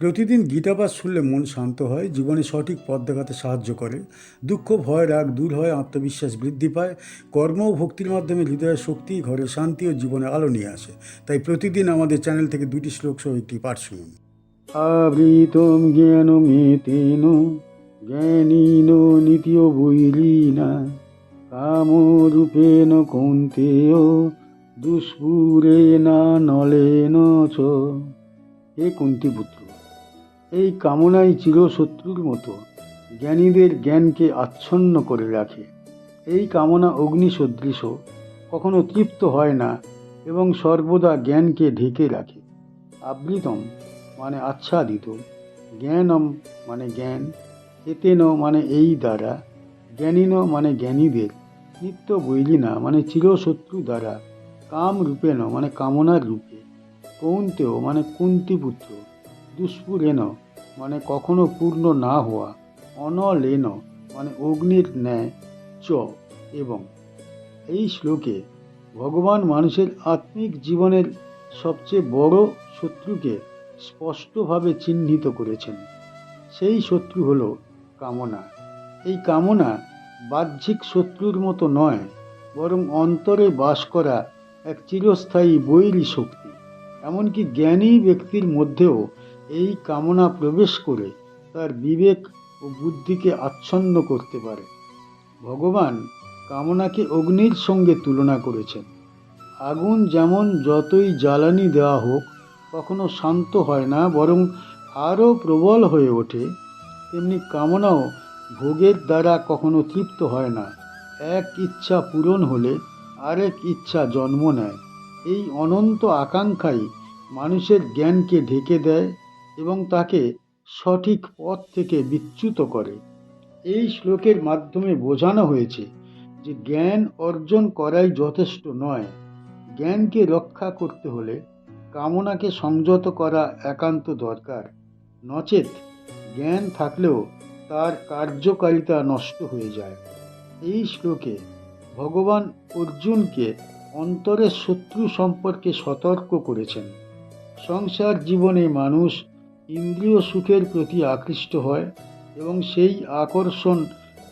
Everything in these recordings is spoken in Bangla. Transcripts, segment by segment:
প্রতিদিন গীতাপাঠ শুনলে মন শান্ত হয়, জীবনে সঠিক পথ দেখাতে সাহায্য করে। দুঃখ, ভয়, রাগ দূর হয়, আত্মবিশ্বাস বৃদ্ধি পায়। কর্ম ও ভক্তির মাধ্যমে হৃদয়ের শক্তি, ঘরে শান্তি ও জীবনে আলো নিয়ে আসে। তাই প্রতিদিন আমাদের চ্যানেল থেকে 2টি শ্লোক সহ একটি পাঠ শুনুন। আবৃতম জ্ঞানমেতেন জ্ঞানীন নিত্য বৈরিণা কামরূপেণ কৌন্তেয় দুষ্পুরেণ নলেন চ। হে কুন্তিপুত্র, এই কামনাই চিরশত্রুর মতো জ্ঞানীদের জ্ঞানকে আচ্ছন্ন করে রাখে। এই কামনা অগ্নি সদৃশ, কখনো তৃপ্ত হয় না এবং সর্বদা জ্ঞানকে ঢেকে রাখে। আবৃতম মানে আচ্ছাদিত, জ্ঞানম মানে জ্ঞান, এতেন মানে এই দ্বারা, জ্ঞানীন মানে জ্ঞানীদের, নিত্য বৈরিণা মানে চিরশত্রু দ্বারা, কাম রূপেণ মানে কামনার রূপে, কৌন্তেয় মানে কুন্তিপুত্র, দুষ্পুরেণ মানে কখনো পূর্ণ না হওয়া, অনলেন মানে অগ্নির ন্যায়, চ এবং। এই শ্লোকে ভগবান মানুষের আত্মিক জীবনের সবচেয়ে বড় শত্রুকে স্পষ্টভাবে চিহ্নিত করেছেন। সেই শত্রু হল কামনা। এই কামনা বাহ্যিক শত্রুর মতো নয়, বরং অন্তরে বাস করা এক চিরস্থায়ী বৈরী শক্তি। এমনকি জ্ঞানী ব্যক্তির মধ্যেও এই কামনা প্রবেশ করে তার বিবেক ও বুদ্ধিকে আচ্ছন্ন করতে পারে। ভগবান কামনাকে অগ্নির সঙ্গে তুলনা করেছেন। আগুন যেমন যতই জ্বালানি দেওয়া হোক কখনো শান্ত হয় না, বরং আরও প্রবল হয়ে ওঠে, তেমনি কামনাও ভোগের দ্বারা কখনো তৃপ্ত হয় না। এক ইচ্ছা পূরণ হলে আরেক ইচ্ছা জন্ম নেয়। এই অনন্ত আকাঙ্ক্ষাই মানুষের জ্ঞানকে ঢেকে দেয় এবং তাকে সঠিক পথ থেকে বিচ্যুত করে। এই শ্লোকের মাধ্যমে বোঝানো হয়েছে যে জ্ঞান অর্জন করাই যথেষ্ট নয়, জ্ঞানকে রক্ষা করতে হলে কামনাকে সংযত করা একান্ত দরকার। নচেত জ্ঞান থাকলেও তার কার্যকারিতা নষ্ট হয়ে যায়। এই শ্লোকে ভগবান অর্জুনকে অন্তরের শত্রু সম্পর্কে সতর্ক করেছেন। সংসার জীবনে মানুষ ইন্দ্রিয় সুখের প্রতি আকৃষ্ট হয় এবং সেই আকর্ষণ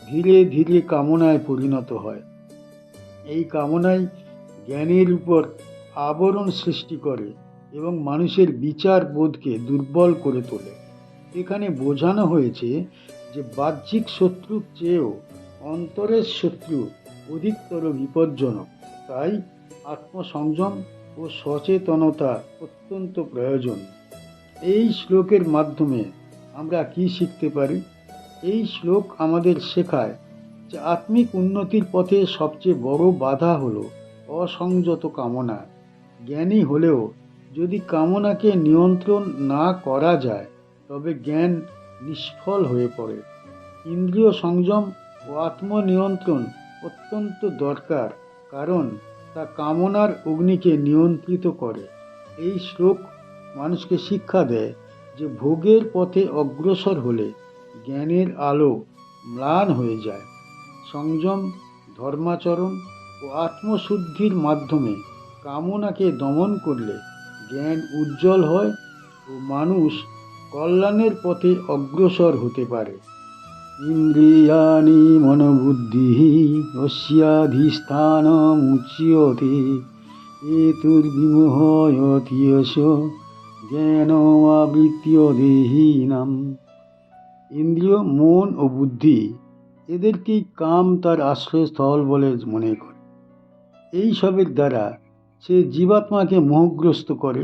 ধীরে ধীরে কামনায় পরিণত হয়। এই কামনাই জ্ঞানের উপর আবরণ সৃষ্টি করে এবং মানুষের বিচার বোধকে দুর্বল করে তোলে। এখানে বোঝানো হয়েছে যে বাহ্যিক শত্রুর চেয়েও অন্তরের শত্রু অধিকতর বিপজ্জনক। তাই আত্মসংযম ও সচেতনতা অত্যন্ত প্রয়োজন। এই শ্লোকের মাধ্যমে আমরা কি শিখতে পারি? এই শ্লোক আমাদের শেখায় যে আত্মিক উন্নতির পথে সবচেয়ে বড় বাধা হলো অসংযত কামনা। জ্ঞানী হলেও যদি কামনাকে নিয়ন্ত্রণ না করা যায় তবে জ্ঞান নিষ্ফল হয়ে পড়ে। ইন্দ্রিয় সংযম ও আত্মনিয়ন্ত্রণ অত্যন্ত দরকার, কারণ তা কামনার অগ্নিকে নিয়ন্ত্রিত করে। এই শ্লোক মানুষকে শিক্ষা দেয় যে ভোগের পথে অগ্রসর হলে জ্ঞানের আলো ম্লান হয়ে যায়। সংযম, ধর্মাচরণ ও আত্মশুদ্ধির মাধ্যমে কামনাকে দমন করলে জ্ঞান উজ্জ্বল হয় ও মানুষ কল্যাণের পথে অগ্রসর হতে পারে। ইন্দ্রিয়াণি মনোবুদ্ধি অস্যাধিষ্ঠানমুচ্যতে এতুর্বিমোহয়তিয়শ জ্ঞানমাবৃত্য দেহিনাম। ইন্দ্রিয়, মন ও বুদ্ধি, এদেরকেই কাম তার আশ্রয়স্থল বলে মনে করে। এই সবের দ্বারা সে জীবাত্মাকে মোহগ্রস্ত করে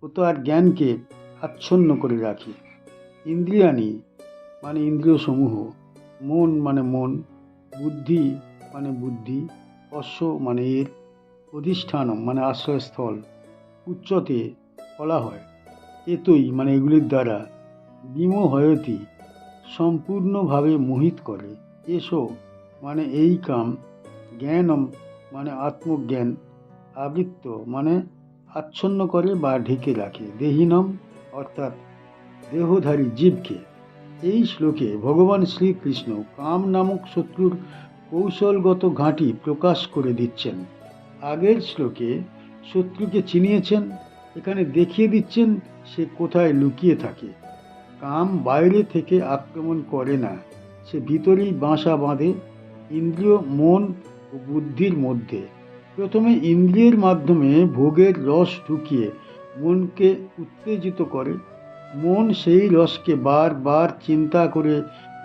ও তার জ্ঞানকে আচ্ছন্ন করে রাখে। ইন্দ্রিয়াণি মানে ইন্দ্রিয় সমূহ, মন মানে মন, বুদ্ধি মানে বুদ্ধি, অশ্ব মানে এর, অধিষ্ঠানম মানে আশ্রয়স্থল, উচ্চতে বলা হয়, এতই মানে এগুলির দ্বারা, বিমোহয়তি সম্পূর্ণভাবে মোহিত করে, এসো মানে এই কাম, জ্ঞানম মানে আত্মজ্ঞান, আবৃত্ত মানে আচ্ছন্ন করে বা ঢেকে রাখে, দেহিনম অর্থাৎ দেহধারী জীবকে। এই শ্লোকে ভগবান শ্রীকৃষ্ণ কাম নামক শত্রুর কৌশলগত ঘাঁটি প্রকাশ করে দিচ্ছেন। আগের শ্লোকে শত্রুকে চিনিয়েছেন, এখানে দেখিয়ে দিচ্ছেন সে কোথায় লুকিয়ে থাকে। কাম বাইরে থেকে আক্রমণ করে না, সে ভিতরেই বাসা বাঁধে ইন্দ্রিয়, মন ও বুদ্ধির মধ্যে। প্রথমে ইন্দ্রিয়ের মাধ্যমে ভোগের রস ঢুকিয়ে মনকে উত্তেজিত করে। মন সেই রসকে বারবার চিন্তা করে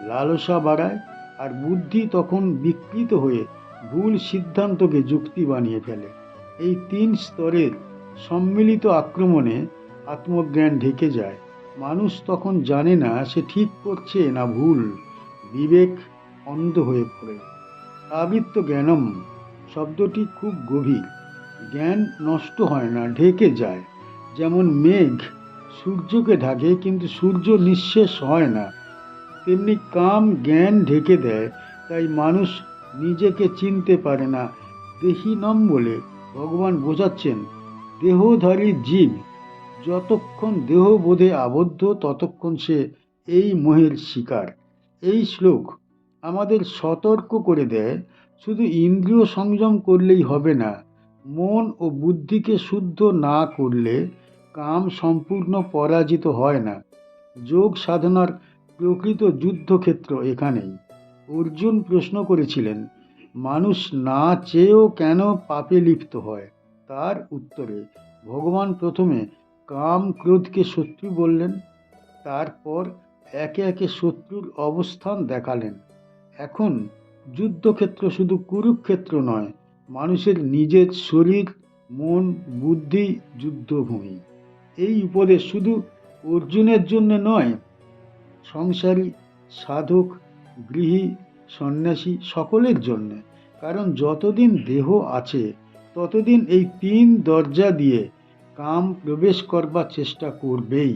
লালসা বাড়ায়, আর বুদ্ধি তখন বিকৃত হয়ে ভুল সিদ্ধান্তকে যুক্তি বানিয়ে ফেলে। এই 3 স্তরের সম্মিলিত আক্রমণে আত্মজ্ঞান ঢেকে যায়। মানুষ তখন জানে না সে ঠিক করছে না ভুল। বিবেক অন্ধ হয়ে পড়ে। আবিত্য জ্ঞানম শব্দটি খুব গভীর। জ্ঞান নষ্ট হয় না, ঢেকে যায়। যেমন মেঘ সূর্যকে ঢাকে কিন্তু সূর্য নিঃশেষ হয় না, তেমনি কাম জ্ঞান ঢেকে দেয়। তাই মানুষ নিজেকে চিনতে পারে না। দেহিনম বলে ভগবান বোঝাচ্ছেন দেহধারী জীব যতক্ষণ দেহবোধে আবদ্ধ ততক্ষণ সে এই মোহের শিকার। এই শ্লোক আমাদের সতর্ক করে দেয়, শুধু ইন্দ্রিয় সংযম করলেই হবে না, মন ও বুদ্ধিকে শুদ্ধ না করলে কাম সম্পূর্ণ পরাজিত হয় না। যোগ সাধনার প্রকৃত যুদ্ধক্ষেত্র এখানেই। অর্জুন প্রশ্ন করেছিলেন, মানুষ না চেয়েও কেন পাপে লিপ্ত হয়? তার উত্তরে ভগবান প্রথমে কাম ক্রোধকে শত্রু বললেন, তারপর একে একে শত্রুর অবস্থান দেখালেন। এখন যুদ্ধক্ষেত্র শুধু কুরুক্ষেত্র নয়, মানুষের নিজের শরীর, মন, বুদ্ধি যুদ্ধভূমি। এই উপদেশ শুধু অর্জুনের জন্য নয়, সংসারী, সাধক, গৃহী, সন্ন্যাসী সকলের জন্য। কারণ যতদিন দেহ আছে ততদিন এই 3 দরজা দিয়ে কাম প্রবেশ করবার চেষ্টা করবেই।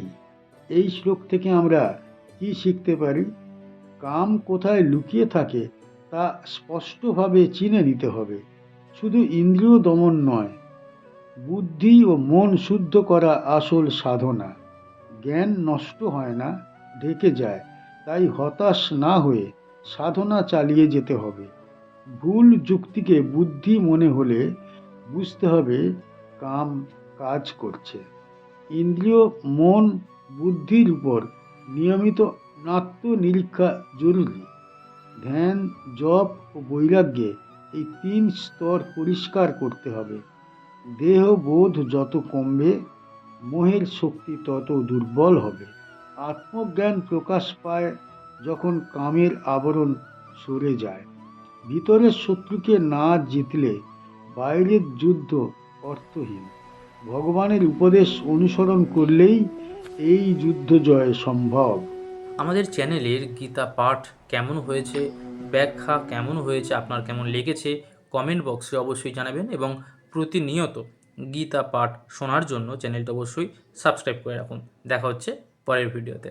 এই শ্লোক থেকে আমরা কি শিখতে পারি? কাম কোথায় লুকিয়ে থাকে তা স্পষ্টভাবে চিনে নিতে হবে। শুধু ইন্দ্রিয় দমন নয়, বুদ্ধি ও মন শুদ্ধ করা আসল সাধনা। জ্ঞান নষ্ট হয় না, ঢেকে যায়। তাই হতাশ না হয়ে সাধনা চালিয়ে যেতে হবে। ভুল যুক্তিকে বুদ্ধি মনে হলে বুঝতে হবে কাম কাজ করছে। ইন্দ্রিয়, মন, বুদ্ধির উপর নিয়মিত আত্মনিরীক্ষা জরুরি। ধ্যান, জপ ও বৈরাগ্যে এই 3 স্তর পরিষ্কার করতে হবে। দেহ বোধ যত কমবে, মোহের শক্তি তত দুর্বল হবে। আত্মজ্ঞান প্রকাশ পায় যখন কামের আবরণ সরে যায়। ভিতরের শত্রুকে না জিতলে বাইরের যুদ্ধ অর্থহীন। ভগবানের উপদেশ অনুসরণ করলেই এই যুদ্ধ জয় সম্ভব। আমাদের চ্যানেলের গীতা পাঠ কেমন হয়েছে, ব্যাখ্যা কেমন হয়েছে, আপনার কেমন লেগেছে কমেন্ট বক্সে অবশ্যই জানাবেন, এবং প্রতিনিয়ত গীতা পাঠ শোনার জন্য চ্যানেলটা অবশ্যই সাবস্ক্রাইব করে রাখুন। দেখা হচ্ছে পরের ভিডিওতে।